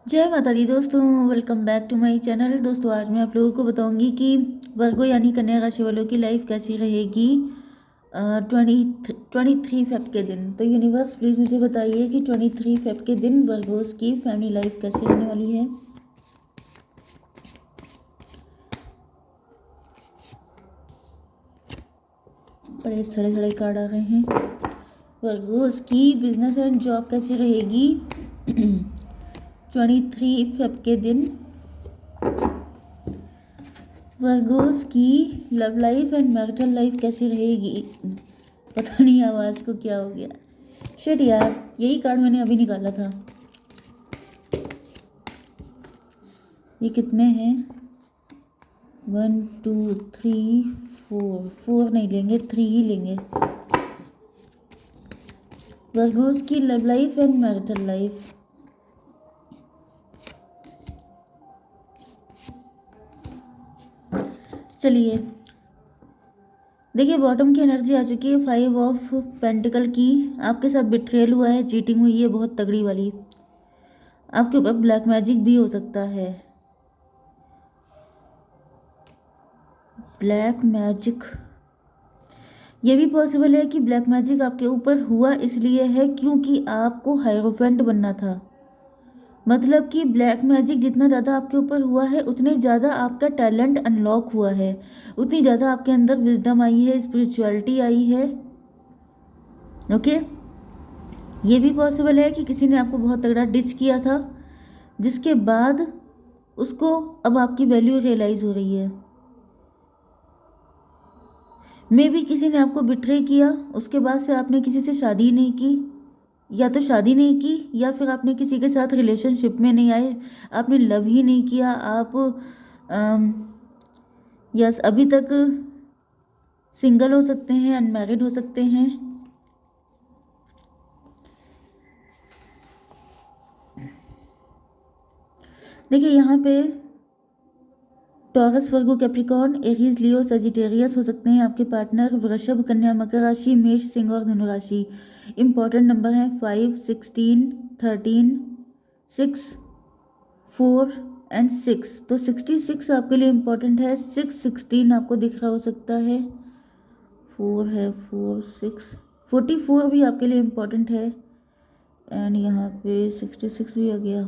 जय माता दी दोस्तों, welcome back to my channel. दोस्तों आज मैं आप लोगों को बताऊंगी कि वर्गो यानी कन्या राशि वालों की लाइफ कैसी रहेगी 23 फेब के दिन। तो यूनिवर्स प्लीज़ मुझे बताइए कि 23 फेब के दिन वर्गोस की फैमिली लाइफ कैसी रहने वाली है। बड़े सड़े सड़े कार्ड आ गए हैं। वर्गोस की बिजनेस एंड जॉब कैसी रहेगी 23 फेब के दिन। वर्गोस की love life and marital life कैसी रहेगी। पता नहीं आवाज़ को क्या हो गया। शिट यार, यही कार्ड मैंने अभी निकाला था। ये कितने हैं? 1 2 3 4। 4 नहीं लेंगे, 3 ही लेंगे। वर्गोस की love life and marital life. चलिए देखिए, बॉटम की एनर्जी आ चुकी है। 5 ऑफ पेंटिकल की। आपके साथ बिट्रेल हुआ है, चीटिंग हुई है बहुत तगड़ी वाली। आपके ऊपर ब्लैक मैजिक भी हो सकता है। ब्लैक मैजिक, ये भी पॉसिबल है कि ब्लैक मैजिक आपके ऊपर हुआ इसलिए है क्योंकि आपको हायरोफेंट बनना था। मतलब कि ब्लैक मैजिक जितना ज़्यादा आपके ऊपर हुआ है उतने ज़्यादा आपका टैलेंट अनलॉक हुआ है, उतनी ज़्यादा आपके अंदर विजडम आई है, स्पिरिचुअलिटी आई है। ओके, ये भी पॉसिबल है कि किसी ने आपको बहुत तगड़ा डिच किया था, जिसके बाद उसको अब आपकी वैल्यू रियलाइज़ हो रही है। मे भी किसी ने आपको बिट्रे किया, उसके बाद से आपने किसी से शादी नहीं की, या तो शादी नहीं की या फिर आपने किसी के साथ रिलेशनशिप में नहीं आए, आपने लव ही नहीं किया। आप यस अभी तक सिंगल हो सकते हैं, अनमैरिड हो सकते हैं। देखिए यहाँ पे टॉरस, वर्गो, कैप्रिकॉर्न, एरीज, लियो, सजिटेरियस हो सकते हैं आपके पार्टनर। वृषभ, कन्या, मकर राशि, मेष, सिंह और धनु राशि। इंपॉर्टेंट नंबर हैं 5, 16, 13, 6, 4 एंड 6। तो 66 आपके लिए इम्पोर्टेंट है। 6, 16 आपको दिख रहा हो सकता है। 4 है, 4, 6, 44 भी आपके लिए इम्पोर्टेंट है। एंड यहाँ पे 66 भी आ गया।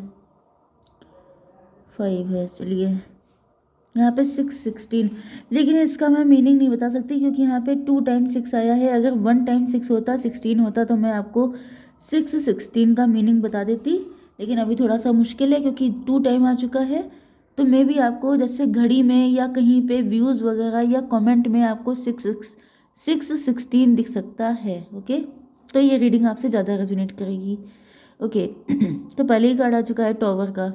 5 है। चलिए यहाँ पे 6, 16, लेकिन इसका मैं मीनिंग नहीं बता सकती क्योंकि यहाँ पे 2 टाइम 6 आया है। अगर 1 टाइम 6 होता, 16 होता, तो मैं आपको 6, 16 का मीनिंग बता देती। लेकिन अभी थोड़ा सा मुश्किल है क्योंकि 2 टाइम आ चुका है। तो मे भी आपको जैसे घड़ी में या कहीं पे व्यूज़ वगैरह या कमेंट में आपको 6, 16 दिख सकता है। ओके, तो ये रीडिंग आपसे ज़्यादा रेजोनेट करेगी। ओके तो पहले ही कार्ड आ चुका है टॉवर का।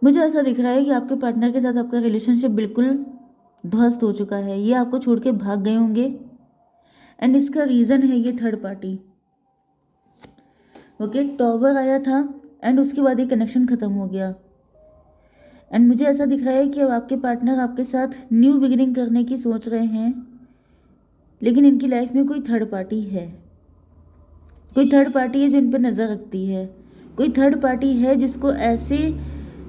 मुझे ऐसा दिख रहा है कि आपके पार्टनर के साथ आपका रिलेशनशिप बिल्कुल ध्वस्त हो चुका है। ये आपको छोड़ के भाग गए होंगे एंड इसका रीज़न है ये थर्ड पार्टी। ओके, टॉवर आया था एंड उसके बाद ये कनेक्शन ख़त्म हो गया। एंड मुझे ऐसा दिख रहा है कि अब आपके पार्टनर आपके साथ न्यू बिगिनिंग करने की सोच रहे हैं, लेकिन इनकी लाइफ में कोई थर्ड पार्टी है। कोई थर्ड पार्टी है जो इन पर नज़र रखती है। कोई थर्ड पार्टी है जिसको ऐसे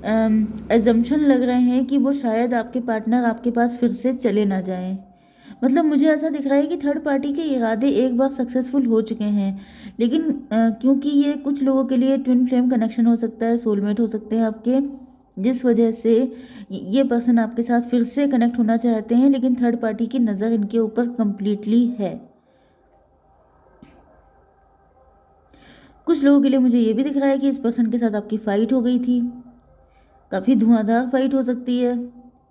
एजम्पशन लग रहे हैं कि वो शायद आपके पार्टनर आपके पास फिर से चले ना जाएं। मतलब मुझे ऐसा दिख रहा है कि थर्ड पार्टी के इरादे एक बार सक्सेसफुल हो चुके हैं, लेकिन क्योंकि ये कुछ लोगों के लिए ट्विन फ्लेम कनेक्शन हो सकता है, सोलमेट हो सकते हैं आपके, जिस वजह से ये पर्सन आपके साथ फिर से कनेक्ट होना चाहते हैं, लेकिन थर्ड पार्टी की नज़र इनके ऊपर कंप्लीटली है। कुछ लोगों के लिए मुझे ये भी दिख रहा है कि इस पर्सन के साथ आपकी फ़ाइट हो गई थी, काफ़ी धुआंधार फाइट हो सकती है,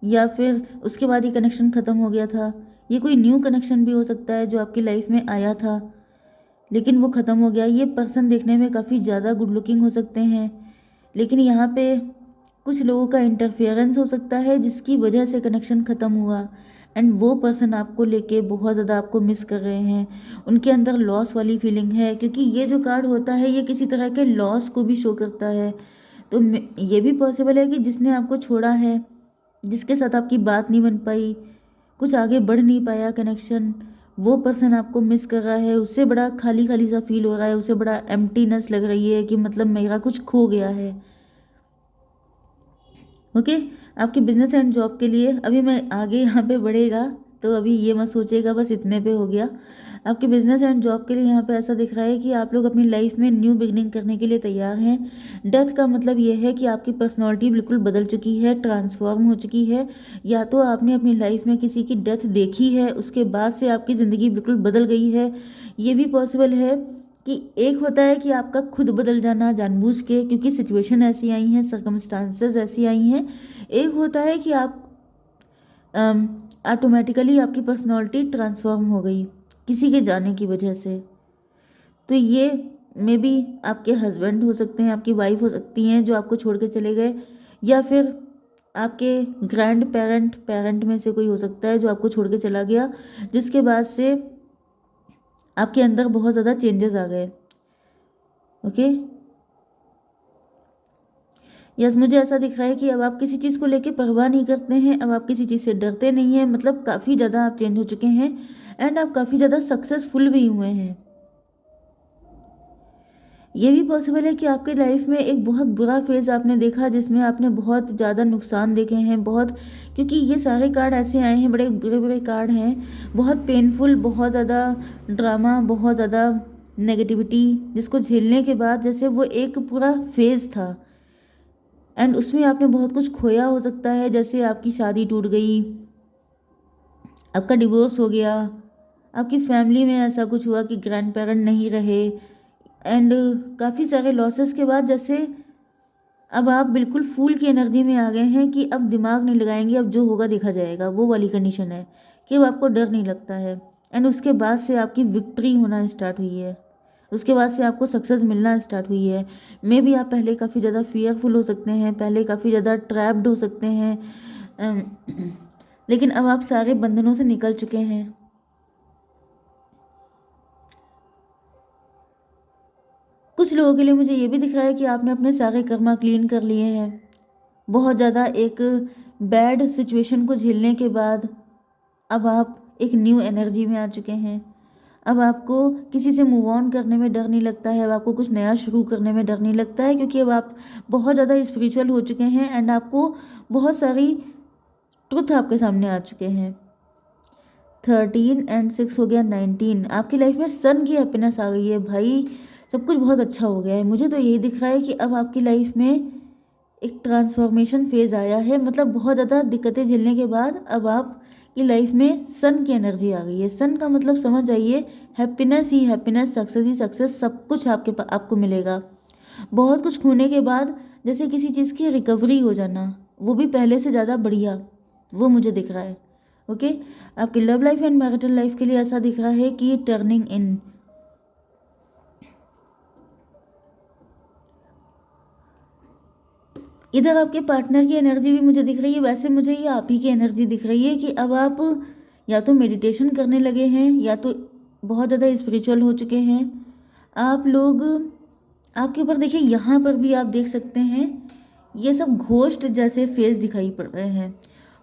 या फिर उसके बाद ही कनेक्शन ख़त्म हो गया था। ये कोई न्यू कनेक्शन भी हो सकता है जो आपकी लाइफ में आया था लेकिन वो ख़त्म हो गया। ये पर्सन देखने में काफ़ी ज़्यादा गुड लुकिंग हो सकते हैं, लेकिन यहाँ पे कुछ लोगों का इंटरफेरेंस हो सकता है जिसकी वजह से कनेक्शन ख़त्म हुआ। एंड वो पर्सन आपको लेके बहुत ज़्यादा आपको मिस कर रहे हैं। उनके अंदर लॉस वाली फीलिंग है, क्योंकि ये जो कार्ड होता है ये किसी तरह के लॉस को भी शो करता है। तो ये भी पॉसिबल है कि जिसने आपको छोड़ा है, जिसके साथ आपकी बात नहीं बन पाई, कुछ आगे बढ़ नहीं पाया कनेक्शन, वो पर्सन आपको मिस कर रहा है, उससे बड़ा खाली खाली सा फील हो रहा है, उसे बड़ा एम्प्टीनेस लग रही है कि मतलब मेरा कुछ खो गया है। ओके, आपके बिजनेस एंड जॉब के लिए अभी मैं आगे यहाँ पे बढ़ेगा, तो अभी ये मत सोचिएगा बस इतने पे हो गया। आपके बिजनेस एंड जॉब के लिए यहाँ पे ऐसा दिख रहा है कि आप लोग अपनी लाइफ में न्यू बिगनिंग करने के लिए तैयार हैं। डेथ का मतलब ये है कि आपकी पर्सनैलिटी बिल्कुल बदल चुकी है, ट्रांसफॉर्म हो चुकी है। या तो आपने अपनी लाइफ में किसी की डेथ देखी है, उसके बाद से आपकी ज़िंदगी बिल्कुल बदल गई है। ये भी पॉसिबल है कि एक होता है कि आपका खुद बदल जाना जानबूझ के, क्योंकि सिचुएशन ऐसी आई हैं, सर्कमस्टांसेस ऐसी आई हैं। एक होता है कि आप ऑटोमेटिकली आपकी पर्सनालिटी ट्रांसफॉर्म हो गई किसी के जाने की वजह से। तो ये मे बी आपके हस्बैंड हो सकते हैं, आपकी वाइफ हो सकती हैं जो आपको छोड़ के चले गए, या फिर आपके ग्रैंड पेरेंट में से कोई हो सकता है जो आपको छोड़ के चला गया, जिसके बाद से आपके अंदर बहुत ज़्यादा चेंजेस आ गए। ओके, यस, मुझे ऐसा दिख रहा है कि अब आप किसी चीज़ को लेके परवाह नहीं करते हैं, अब आप किसी चीज़ से डरते नहीं हैं, मतलब काफ़ी ज़्यादा आप चेंज हो चुके हैं एंड आप काफ़ी ज़्यादा सक्सेसफुल भी हुए हैं। ये भी पॉसिबल है कि आपके लाइफ में एक बहुत बुरा फेज़ आपने देखा, जिसमें आपने बहुत ज़्यादा नुकसान देखे हैं, बहुत, क्योंकि ये सारे कार्ड ऐसे आए हैं, बड़े बुरे बुरे कार्ड हैं, बहुत पेनफुल, बहुत ज़्यादा ड्रामा, बहुत ज़्यादा नेगेटिविटी, जिसको झेलने के बाद जैसे वो एक पूरा फेज़ था एंड उसमें आपने बहुत कुछ खोया हो सकता है, जैसे आपकी शादी टूट गई, आपका डिवोर्स हो गया, आपकी फैमिली में ऐसा कुछ हुआ कि ग्रैंड पेरेंट नहीं रहे एंड काफ़ी सारे लॉसेस के बाद जैसे अब आप बिल्कुल फूल की एनर्जी में आ गए हैं कि अब दिमाग नहीं लगाएंगे, अब जो होगा देखा जाएगा, वो वाली कंडीशन है कि अब आपको डर नहीं लगता है एंड उसके बाद से आपकी विक्ट्री होना स्टार्ट हुई है, उसके बाद से आपको सक्सेस मिलना स्टार्ट हुई है। मे बी आप पहले काफ़ी ज़्यादा फियरफुल हो सकते हैं, पहले काफ़ी ज़्यादा ट्रैप्ड हो सकते हैं, अम, लेकिन अब आप सारे बंधनों से निकल चुके हैं। कुछ लोगों के लिए मुझे ये भी दिख रहा है कि आपने अपने सारे कर्मा क्लीन कर लिए हैं। बहुत ज़्यादा एक बैड सिचुएशन को झेलने के बाद अब आप एक न्यू एनर्जी में आ चुके हैं। अब आपको किसी से मूव ऑन करने में डर नहीं लगता है, अब आपको कुछ नया शुरू करने में डर नहीं लगता है, क्योंकि अब आप बहुत ज़्यादा स्पिरिचुअल हो चुके हैं एंड आपको बहुत सारी ट्रुथ आपके सामने आ चुके हैं। 13 एंड 6 हो गया 19, आपकी लाइफ में सन की हैप्पीनेस आ गई है भाई, सब कुछ बहुत अच्छा हो गया है। मुझे तो यही दिख रहा है कि अब आपकी लाइफ में एक ट्रांसफॉर्मेशन फेज़ आया है, मतलब बहुत ज़्यादा दिक्कतें झेलने के बाद अब आपकी लाइफ में सन की एनर्जी आ गई है। सन का मतलब समझ जाइए, हैप्पीनेस ही हैप्पीनेस, सक्सेस ही सक्सेस, सब कुछ आपको मिलेगा। बहुत कुछ खोने के बाद जैसे किसी चीज़ की रिकवरी हो जाना, वो भी पहले से ज़्यादा बढ़िया, वो मुझे दिख रहा है। ओके, आपकी love life and marital life के लिए ऐसा दिख रहा है कि ये टर्निंग इन, इधर आपके पार्टनर की एनर्जी भी मुझे दिख रही है। वैसे मुझे ये आप ही की एनर्जी दिख रही है कि अब आप या तो मेडिटेशन करने लगे हैं या तो बहुत ज़्यादा स्पिरिचुअल हो चुके हैं आप लोग। आपके ऊपर देखिए, यहाँ पर भी आप देख सकते हैं ये सब घोस्ट जैसे फेस दिखाई पड़ रहे हैं।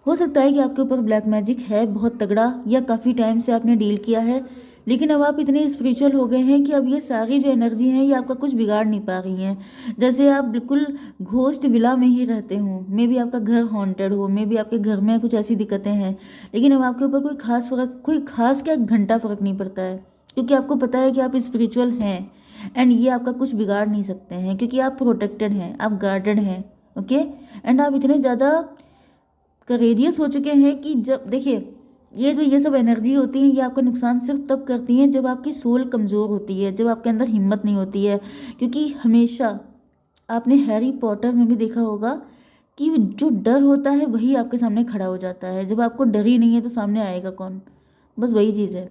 हो सकता है कि आपके ऊपर ब्लैक मैजिक है बहुत तगड़ा, या काफ़ी टाइम से आपने डील किया है, लेकिन अब आप इतने स्पिरिचुअल हो गए हैं कि अब ये सारी जो एनर्जी हैं ये आपका कुछ बिगाड़ नहीं पा रही हैं। जैसे आप बिल्कुल घोस्ट विला में ही रहते हो, मे बी आपका घर हॉन्टेड हो, मे बी आपके घर में कुछ ऐसी दिक्कतें हैं, लेकिन अब आपके ऊपर कोई खास क्या घंटा फर्क नहीं पड़ता है, क्योंकि आपको पता है कि आप स्पिरिचुअल हैं एंड ये आपका कुछ बिगाड़ नहीं सकते हैं, क्योंकि आप प्रोटेक्टेड हैं, आप गार्डेड हैं। ओके, एंड आप इतने ज़्यादा करेजियस हो चुके हैं कि जब देखिए, ये सब एनर्जी होती है ये आपका नुकसान सिर्फ तब करती हैं जब आपकी सोल कमज़ोर होती है, जब आपके अंदर हिम्मत नहीं होती है। क्योंकि हमेशा आपने हैरी पॉटर में भी देखा होगा कि जो डर होता है वही आपके सामने खड़ा हो जाता है, जब आपको डर ही नहीं है तो सामने आएगा कौन, बस वही चीज़ है।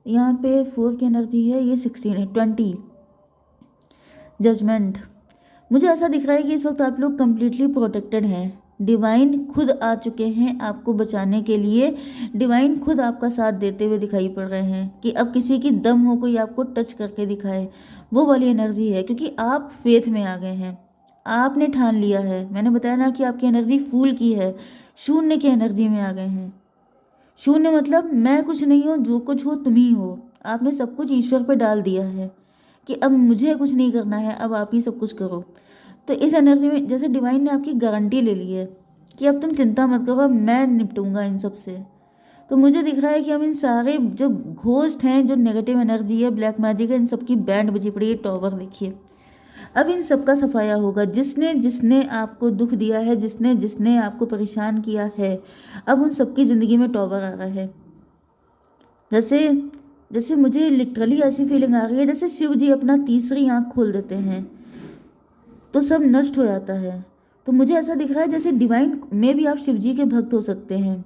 यहाँ पे 4 की एनर्जी है, ये 16 है, 20 जजमेंट। मुझे ऐसा दिख रहा है कि इस वक्त आप लोग कम्प्लीटली प्रोटेक्टेड हैं, डिवाइन खुद आ चुके हैं आपको बचाने के लिए, डिवाइन खुद आपका साथ देते हुए दिखाई पड़ रहे हैं कि अब किसी की दम हो कोई आपको टच करके दिखाए, वो वाली एनर्जी है, क्योंकि आप फेथ में आ गए हैं, आपने ठान लिया है। मैंने बताया ना कि आपकी एनर्जी फूल की है, शून्य की एनर्जी में आ गए हैं, शून्य मतलब मैं कुछ नहीं हूँ, जो कुछ हो तुम ही हो। आपने सब कुछ ईश्वर पे डाल दिया है कि अब मुझे कुछ नहीं करना है, अब आप ही सब कुछ करो। तो इस एनर्जी में जैसे डिवाइन ने आपकी गारंटी ले ली है कि अब तुम चिंता मत करो, मैं निपटूंगा इन सब से। तो मुझे दिख रहा है कि हम इन सारे जो घोस्ट हैं, जो नेगेटिव एनर्जी है, ब्लैक मैजिक है, इन सब की बैंड बजी पड़ी है। टॉवर देखिए, अब इन सब का सफाया होगा। जिसने जिसने आपको दुख दिया है, जिसने जिसने आपको परेशान किया है, अब उन सबकी ज़िंदगी में टॉवर आ रहा है। जैसे जैसे मुझे लिटरली ऐसी फीलिंग आ रही है जैसे शिव जी अपना तीसरी आंख खोल देते हैं तो सब नष्ट हो जाता है। तो मुझे ऐसा दिख रहा है जैसे डिवाइन में भी आप शिव जी के भक्त हो सकते हैं।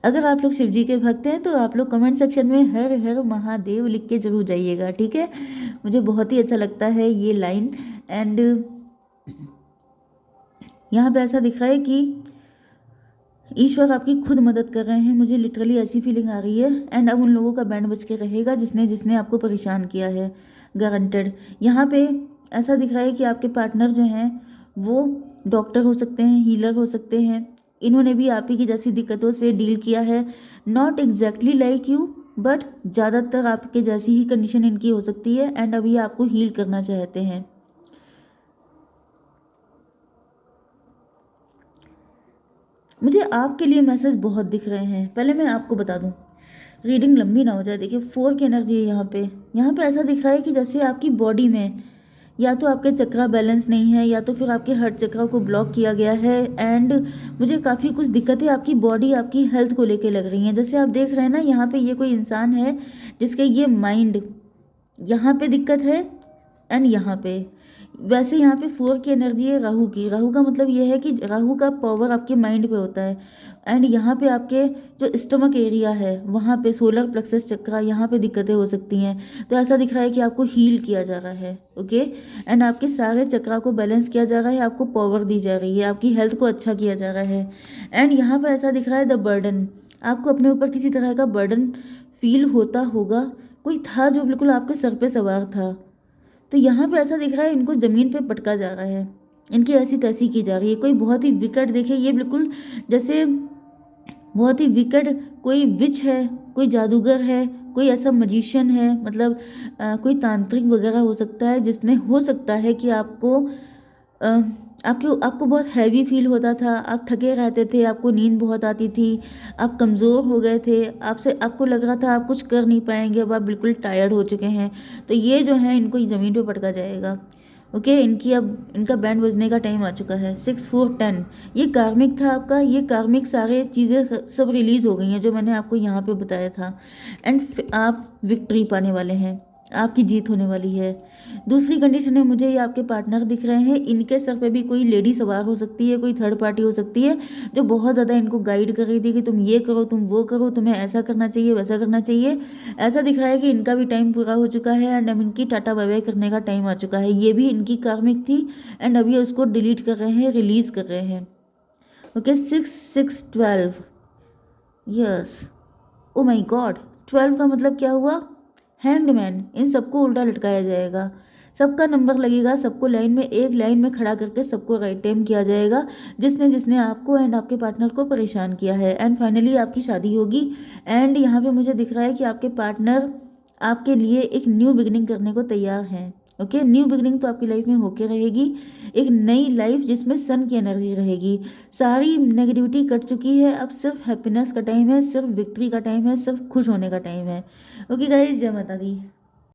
अगर आप लोग शिव जी के भक्त हैं तो आप लोग कमेंट सेक्शन में हर हर महादेव लिख के जरूर जाइएगा, ठीक है। मुझे बहुत ही अच्छा लगता है ये लाइन। एंड यहाँ पे ऐसा दिख रहा है कि ईश्वर आपकी खुद मदद कर रहे हैं। मुझे लिटरली ऐसी फीलिंग आ रही है। एंड अब उन लोगों का बैंड बज के रहेगा जिसने जिसने आपको परेशान किया है, गारंटेड। यहाँ पे ऐसा दिख रहा है कि आपके पार्टनर जो हैं वो डॉक्टर हो सकते हैं, हीलर हो सकते हैं। इन्होंने भी आप ही की जैसी दिक्कतों से डील किया है। Not exactly like you, but ज़्यादातर आपके जैसी ही कंडीशन इनकी हो सकती है। एंड अभी आपको हील करना चाहते हैं। मुझे आपके लिए मैसेज बहुत दिख रहे हैं। पहले मैं आपको बता दूं, रीडिंग लंबी ना हो जाए। देखिए 4 की एनर्जी है यहाँ पे। यहाँ पे ऐसा दिख रहा है कि जैसे आपकी बॉडी में या तो आपके चक्रा बैलेंस नहीं है या तो फिर आपके हार्ट चक्रा को ब्लॉक किया गया है। एंड मुझे काफ़ी कुछ दिक्कतें आपकी बॉडी, आपकी हेल्थ को लेके लग रही हैं। जैसे आप देख रहे हैं ना, यहाँ पे ये कोई इंसान है जिसके ये माइंड, यहाँ पे दिक्कत है एंड यहाँ पे। वैसे यहाँ पे 4 की एनर्जी है राहु की। राहु का मतलब ये है कि राहु का पावर आपके माइंड पे होता है। एंड यहाँ पे आपके जो स्टमक एरिया है वहाँ पे सोलर प्लेक्सस चक्रा, यहाँ पे दिक्कतें हो सकती हैं। तो ऐसा दिख रहा है कि आपको हील किया जा रहा है, ओके। एंड आपके सारे चक्रा को बैलेंस किया जा रहा है, आपको पावर दी जा रही है, आपकी हेल्थ को अच्छा किया जा रहा है। एंड यहाँ पर ऐसा दिख रहा है द बर्डन, आपको अपने ऊपर किसी तरह का बर्डन फील होता होगा। कोई था जो बिल्कुल आपके सर पे सवार था। तो यहाँ पे ऐसा दिख रहा है इनको ज़मीन पे पटका जा रहा है, इनकी ऐसी तैसी की जा रही है। कोई बहुत ही विकट, देखिए ये बिल्कुल जैसे बहुत ही विकट कोई विच है, कोई जादूगर है, कोई ऐसा मजिशियन है, मतलब कोई तांत्रिक वगैरह हो सकता है जिसने, हो सकता है कि आपको अ, आपको आपको बहुत हैवी फील होता था, आप थके रहते थे, आपको नींद बहुत आती थी, आप कमज़ोर हो गए थे, आपको लग रहा था आप कुछ कर नहीं पाएंगे, अब आप बिल्कुल टायर्ड हो चुके हैं। तो ये जो है इनको ज़मीन पे पटका जाएगा, ओके। इनकी अब इनका बैंड बजने का टाइम आ चुका है। 6 4 10, ये कार्मिक था आपका। ये कार्मिक सारे चीज़ें सब रिलीज़ हो गई हैं जो मैंने आपको यहाँ पे बताया था। एंड आप विक्ट्री पाने वाले हैं, आपकी जीत होने वाली है। दूसरी कंडीशन में मुझे ये आपके पार्टनर दिख रहे हैं, इनके सर पे भी कोई लेडी सवार हो सकती है, कोई थर्ड पार्टी हो सकती है जो बहुत ज़्यादा इनको गाइड कर रही थी कि तुम ये करो, तुम वो करो, तुम्हें ऐसा करना चाहिए, वैसा करना चाहिए। ऐसा दिख रहा है कि इनका भी टाइम पूरा हो चुका है एंड अब इनकी टाटा बाय बाय करने का टाइम आ चुका है। ये भी इनकी कार्मिक थी एंड अभी उसको डिलीट कर रहे हैं, रिलीज कर रहे हैं, ओके। 6 6 12, यस, ओ माई गॉड। 12 का मतलब क्या हुआ? Hanged man. इन सबको उल्टा लटकाया जाएगा, सबका नंबर लगेगा, सबको लाइन में, एक लाइन में खड़ा करके सबको राइट टाइम किया जाएगा जिसने जिसने आपको एंड आपके पार्टनर को परेशान किया है। एंड फाइनली आपकी शादी होगी। एंड यहाँ पे मुझे दिख रहा है कि आपके पार्टनर आपके लिए एक न्यू बिगिनिंग करने को तैयार हैं, ओके। न्यू बिगिनिंग तो आपकी लाइफ में होके रहेगी, एक नई लाइफ जिसमें सन की एनर्जी रहेगी। सारी नेगेटिविटी कट चुकी है, अब सिर्फ हैप्पीनेस का टाइम है, सिर्फ विक्ट्री का टाइम है, सिर्फ खुश होने का टाइम है, ओके गाइस। जय माता दी।